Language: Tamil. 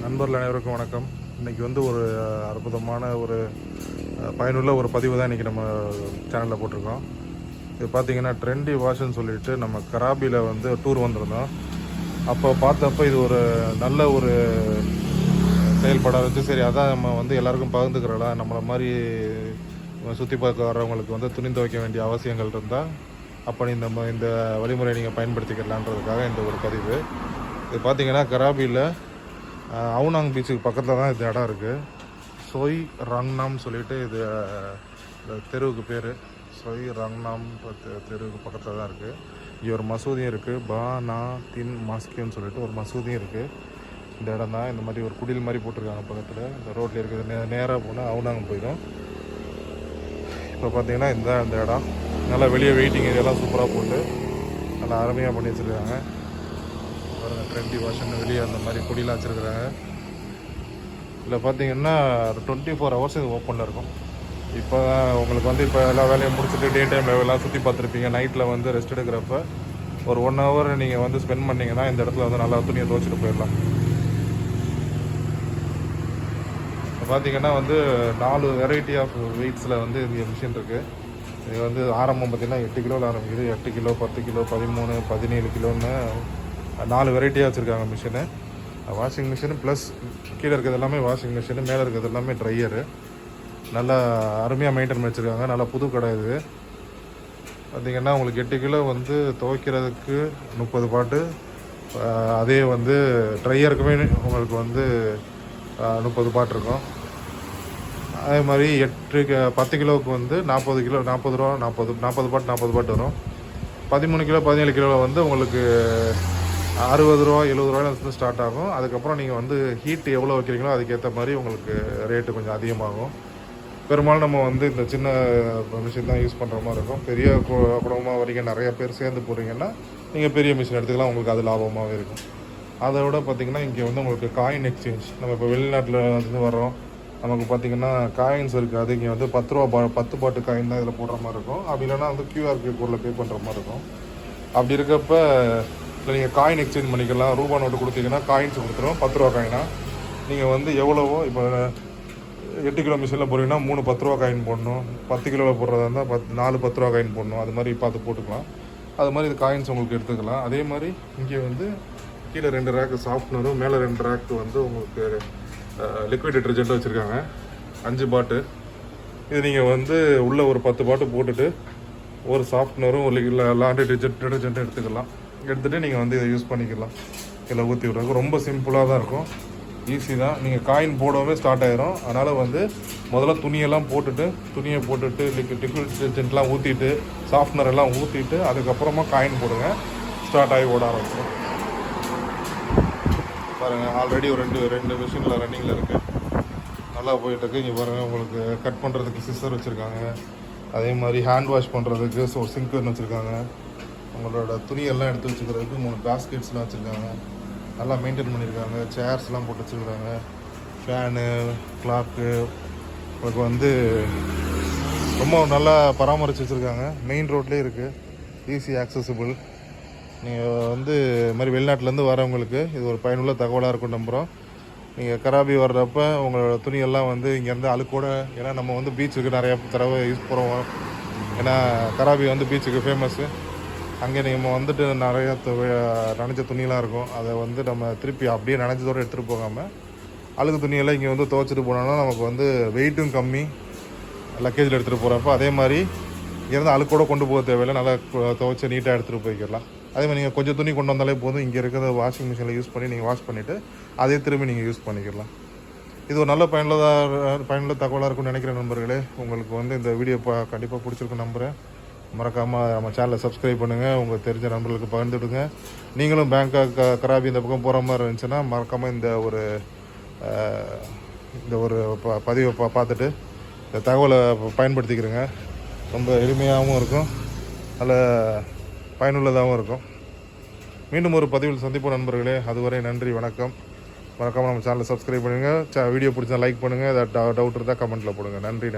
நண்பர்கள் அனைவருக்கும் வணக்கம். இன்றைக்கி வந்து ஒரு அற்புதமான ஒரு பயனுள்ள ஒரு பதிவு தான் இன்றைக்கி நம்ம சேனலில் போட்டிருக்கோம். இது பார்த்திங்கன்னா ட்ரெண்டி வாஷ்ன்னு சொல்லிட்டு நம்ம கராபியில் வந்து டூர் வந்திருந்தோம். அப்போ பார்த்தப்போ இது ஒரு நல்ல ஒரு செயல்பட வச்சு சரி அதான் நம்ம வந்து எல்லாருக்கும் பகிர்ந்துக்கிறலாம். நம்மளை மாதிரி சுற்றி பார்க்க வர்றவங்களுக்கு வந்து துணி துவைக்க வேண்டிய அவசியங்கள் இருந்தால் அப்போ இந்த வழிமுறையை நீங்கள் பயன்படுத்திக்கலான்றதுக்காக இந்த ஒரு பதிவு. இது பார்த்திங்கன்னா கராபியில் அவுனாங் பீச்சுக்கு பக்கத்தில் தான் இந்த இடம் இருக்குது. சொய் ரங்நாம் சொல்லிட்டு இது தெருவுக்கு பேர். சொய் ரங்நாம் தெருவுக்கு பக்கத்தில் தான் இருக்குது. இங்கே ஒரு மசூதியும் இருக்குது. பா நா தின் மாஸ்கின்னு சொல்லிட்டு ஒரு மசூதியும் இருக்குது. இந்த இடம் தான் இந்த மாதிரி ஒரு குடில் மாதிரி போட்டிருக்காங்க பக்கத்தில். இந்த ரோட்டில் இருக்குது. நேராக போனால் அவுனாங் போயிடும். இப்போ பார்த்தீங்கன்னா இந்த இடம் நல்லா வெளியே வெயிட்டிங் ஏரியாலாம் சூப்பராக போட்டு நல்லா அருமையாக பண்ணி வச்சுருக்காங்க. பாருங்கள், ட்ரெண்டி வாஷ்ன்னு வெளியே அந்த மாதிரி கொடியெலாம் வச்சுருக்குறாங்க. இதில் பார்த்தீங்கன்னா 24 ஹவர்ஸ் இது ஓப்பனில் இருக்கும். இப்போ உங்களுக்கு வந்து இப்போ எல்லா வேலையும் முடிச்சுட்டு டே டைமில் எல்லாம் சுற்றி பார்த்துருப்பீங்க. நைட்டில் வந்து ரெஸ்ட் எடுக்கிறப்ப ஒரு 1 ஹவர் நீங்கள் வந்து ஸ்பெண்ட் பண்ணிங்கன்னா இந்த இடத்துல வந்து நல்லா துணியை துவைச்சிட்டு போயிடலாம். இப்போ பார்த்தீங்கன்னா வந்து 4 வெரைட்டி ஆஃப் வெயிட்ஸில் வந்து இந்த மிஷின் இருக்குது. இது வந்து ஆரம்பம் பார்த்திங்கன்னா 8 கிலோவில் ஆரம்பிக்குது. 8 கிலோ, 10 கிலோ, 13, 17 கிலோன்னு 4 வெரைட்டியாக வச்சுருக்காங்க மிஷினு. வாஷிங் மிஷினு ப்ளஸ் கீழே இருக்கிறது எல்லாமே வாஷிங் மிஷினு, மேலே இருக்கிறது எல்லாமே ட்ரையரு. நல்லா அருமையாக மெயின்டைன் பண்ணி வச்சுருக்காங்க. நல்லா புது கடை இது. பார்த்திங்கன்னா உங்களுக்கு 8 கிலோ வந்து துவைக்கிறதுக்கு 30 பாட்டு, அதே வந்து ட்ரையருக்குமே உங்களுக்கு வந்து 30 பாட்டு இருக்கும். அதே மாதிரி 10 கிலோவுக்கு வந்து 40 கிலோ 40 ரூபா 40 பாட்டு வரும். 13 கிலோ 17 கிலோவில் வந்து உங்களுக்கு 60 ரூபா 70 ரூபாயிலேருந்து ஸ்டார்ட் ஆகும். அதுக்கப்புறம் நீங்கள் வந்து ஹீட் எவ்வளோ வைக்கிறீங்களோ அதுக்கேற்ற மாதிரி உங்களுக்கு ரேட்டு கொஞ்சம் அதிகமாகும். பெரும்பாலும் நம்ம வந்து இந்த சின்ன மிஷின் தான் யூஸ் பண்ணுற மாதிரி இருக்கும். பெரிய குடும்பமாக வரைக்கும் நிறைய பேர் சேர்ந்து போகிறீங்கன்னா நீங்கள் பெரிய மிஷின் எடுத்துக்கலாம். உங்களுக்கு அது லாபமாகவே இருக்கும். அதை விட பார்த்திங்கன்னா இங்கே வந்து உங்களுக்கு காயின் எக்ஸ்சேஞ்ச், நம்ம இப்போ வெளிநாட்டில் வந்து வரோம், நமக்கு பார்த்திங்கன்னா காயின்ஸ் இருக்குது. அது இங்கே வந்து 10 ரூபா 10 பாட்டு காயின் தான் இதில் போடுற மாதிரி இருக்கும். அப்படி இல்லைனா வந்து QR கோடில் பே பண்ணுற மாதிரி இருக்கும். அப்படி இருக்கப்போ இல்லை நீங்கள் காயின் எக்ஸ்சேஞ்ச் பண்ணிக்கலாம். ரூபா நோட்டு கொடுத்தீங்கன்னா காயின்ஸ் கொடுத்துரும். 10 ரூபா காயினா நீங்கள் வந்து எவ்வளவோ இப்போ 8 கிலோ மிஷினில் போகிறீங்கன்னா 3 10 ரூபா காயின் போடணும். 10 கிலோவில் போடுறதா இருந்தால் 4 10 ரூபா காயின் போடணும். அது மாதிரி பார்த்து போட்டுக்கலாம். அது மாதிரி இது காயின்ஸ் உங்களுக்கு எடுத்துக்கலாம். அதே மாதிரி இங்கே வந்து கீழே 2 ரேக்கு சாஃப்ட்னரும், மேலே 2 ரேக்கு வந்து உங்களுக்கு லிக்விட் டிட்டர்ஜென்ட்டும் வச்சுருக்காங்க. 5 பாட்டு. இது நீங்கள் வந்து உள்ளே ஒரு 10 பாட்டு போட்டுட்டு ஒரு சாஃப்ட்னரும் ஒரு லாண்ட்ரி டிட்டர்ஜென்ட்டும் எடுத்துக்கலாம். எடுத்துகிட்டு நீங்கள் வந்து இதை யூஸ் பண்ணிக்கலாம். இதில் ஊற்றி விட்றதுக்கு ரொம்ப சிம்பிளாக தான் இருக்கும். ஈஸி தான். நீங்கள் காயின் போடவே ஸ்டார்ட் ஆகிரும். அதனால் வந்து முதல்ல துணியை போட்டுட்டு லிக்விட் டிட்டர்ஜென்ட்லாம் ஊற்றிட்டு சாஃப்ட்னர் எல்லாம் ஊற்றிட்டு அதுக்கப்புறமா காயின் போடுங்க. ஸ்டார்ட் ஆகி ஓட ஆரம்பிச்சிடும். பாருங்கள், ஆல்ரெடி ஒரு ரெண்டு மிஷினில் ரன்னிங்கில் இருக்குது. நல்லா போயிட்டுருக்கு. இங்கே பாருங்கள், உங்களுக்கு கட் பண்ணுறதுக்கு சிஸ்டர் வச்சுருக்காங்க. அதே மாதிரி ஹேண்ட் வாஷ் பண்ணுறதுக்கு சிங்க்னு வச்சுருக்காங்க. உங்களோட துணியெல்லாம் எடுத்து வச்சுக்கிறதுக்கு 3 பேஸ்கெட்ஸ்லாம் வச்சுருக்காங்க. நல்லா மெயின்டைன் பண்ணியிருக்காங்க. சேர்ஸ்லாம் போட்டு வச்சுருக்காங்க. ஃபேனு, கிளாக்கு உங்களுக்கு வந்து ரொம்ப நல்லா பராமரித்து வச்சுருக்காங்க. மெயின் ரோட்லேயே இருக்குது. Easy accessible. நீங்கள் வந்து இது மாதிரி வெளிநாட்டிலேருந்து வரவங்களுக்கு இது ஒரு பயனுள்ள தகவலாக இருக்கும் நம்புகிறோம். நீங்கள் கராபி வர்றப்ப உங்களோட துணியெல்லாம் வந்து இங்கேருந்து அழுக்கோட, ஏன்னா நம்ம வந்து பீச்சுக்கு நிறையா தடவை யூஸ் போகிறோம். ஏன்னா கராபி வந்து பீச்சுக்கு ஃபேமஸ்ஸு. அங்கே நம்ம வந்துட்டு நிறையா நனைஞ்ச துணியெல்லாம் இருக்கும். அதை வந்து நம்ம திருப்பி அப்படியே நனைஞ்சதோடு எடுத்துகிட்டு போகாமல் அழுக்கு துணியெல்லாம் இங்கே வந்து துவைச்சிட்டு போனோம்னா நமக்கு வந்து வெயிட்டும் கம்மி லக்கேஜில் எடுத்துகிட்டு போகிறப்ப. அதே மாதிரி இங்கேருந்து அழுக்கோடு கொண்டு போக தேவையில்லை. நல்லா துவைச்சி நீட்டாக எடுத்துகிட்டு போய்க்கலாம். அதே மாதிரி நீங்கள் கொஞ்சம் துணி கொண்டு வந்தாலே போதும். இங்கே இருக்கிற வாஷிங் மிஷினில் யூஸ் பண்ணி நீங்கள் வாஷ் பண்ணிவிட்டு அதே திரும்பி நீங்கள் யூஸ் பண்ணிக்கலாம். இது ஒரு நல்ல பயனுள்ள தகவலாக இருக்கும்னு நினைக்கிற நண்பர்களே. உங்களுக்கு வந்து இந்த வீடியோ கண்டிப்பாக பிடிச்சிருக்கும் நம்புகிறேன். மறக்காமல் நம்ம சேனலை சப்ஸ்கிரைப் பண்ணுங்கள். உங்கள் தெரிஞ்ச நண்பர்களுக்கு பகிர்ந்துவிடுங்க. நீங்களும் பேங்காக் கராபி இந்த பக்கம் போகிற மாதிரி இருந்துச்சுன்னா மறக்காமல் இந்த ஒரு பதிவை பார்த்துட்டு இந்த தகவலை பயன்படுத்திக்கிறேங்க. ரொம்ப எளிமையாகவும் இருக்கும், நல்ல பயனுள்ளதாகவும் இருக்கும். மீண்டும் ஒரு பதிவில் சந்திப்போம் நண்பர்களே. அதுவரை நன்றி, வணக்கம். மறக்காமல் நம்ம சேனலை சப்ஸ்கிரைப் பண்ணுங்கள். வீடியோ பிடிச்சா லைக் பண்ணுங்கள். ஏதாவது டவுட் இருந்தால் கமெண்ட்டில் போடுங்க. நன்றி.